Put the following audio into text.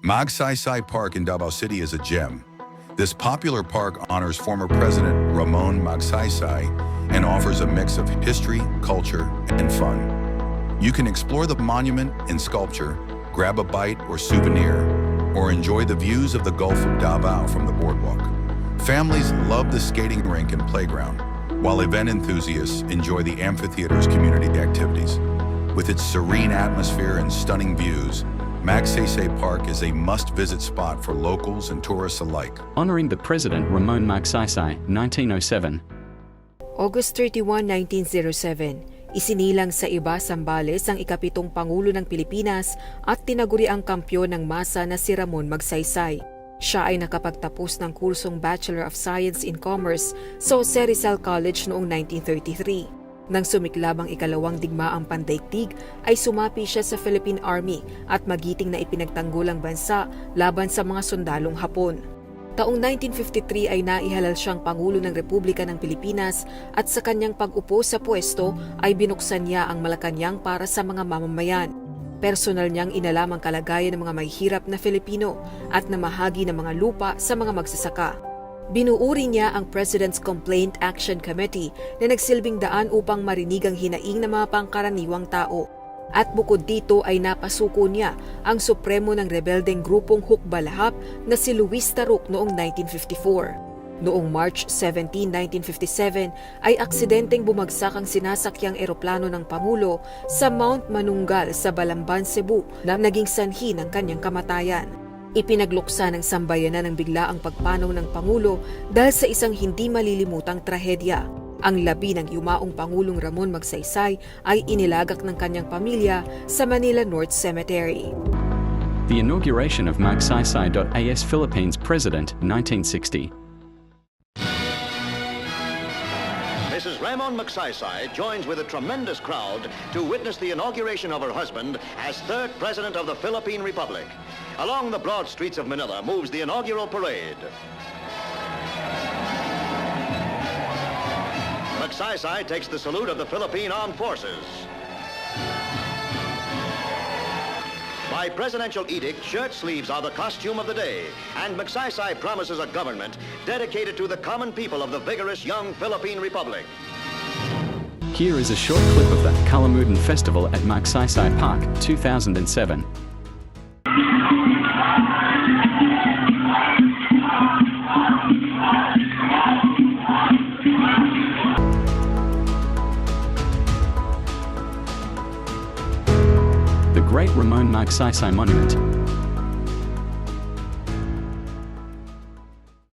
Magsaysay Park in Davao City is a gem. This popular park honors former President Ramon Magsaysay and offers a mix of history, culture, and fun. You can explore the monument and sculpture, grab a bite or souvenir, or enjoy the views of the Gulf of Davao from the boardwalk. Families love the skating rink and playground, while event enthusiasts enjoy the amphitheater's community activities. With its serene atmosphere and stunning views, Magsaysay Park is a must-visit spot for locals and tourists alike. Honoring the President Ramon Magsaysay, 1907. August 31, 1907, isinilang sa iba Zambales ang ikapitong Pangulo ng Pilipinas at tinaguri ang kampyon ng masa na si Ramon Magsaysay. Siya ay nakapagtapos ng kursong Bachelor of Science in Commerce sa Jose Rizal College noong 1933. Nang sumiklab ang ikalawang digmaang pandaigdig, ay sumapi siya sa Philippine Army at magiting na ipinagtanggol ang bansa laban sa mga sundalong Hapon. Taong 1953 ay naihalal siyang Pangulo ng Republika ng Pilipinas at sa kanyang pag-upo sa pwesto ay binuksan niya ang Malacanang para sa mga mamamayan. Personal niyang inalam ang kalagayan ng mga mahihirap na Filipino at namahagi ng mga lupa sa mga magsasaka. Binuuri niya ang President's Complaint Action Committee na nagsilbing daan upang marinig ang hinaing ng mga pangkaraniwang tao. At bukod dito ay napasuko niya ang supremo ng rebeldeng grupong Hukbalahap na si Luis Taruk noong 1954. Noong March 17, 1957 ay aksidenteng bumagsak ang sinasakyang eroplano ng Pangulo sa Mount Manungal sa Balamban, Cebu na naging sanhi ng kanyang kamatayan. Ipinagluksa ng sambayanan ng biglaang pagpanaw ng Pangulo dahil sa isang hindi malilimutang trahedya. Ang labi ng yumaong Pangulong Ramon Magsaysay ay inilagak ng kanyang pamilya sa Manila North Cemetery. The inauguration of Magsaysay.as Philippines President, 1960. Mrs. Ramon Magsaysay joins with a tremendous crowd to witness the inauguration of her husband as third President of the Philippine Republic. Along the broad streets of Manila moves the inaugural parade. Magsaysay takes the salute of the Philippine Armed Forces. By presidential edict, shirt sleeves are the costume of the day, and Magsaysay promises a government dedicated to the common people of the vigorous young Philippine Republic. Here is a short clip of the Kalamudan Festival at Magsaysay Park, 2007. The Great Ramon Magsaysay Monument,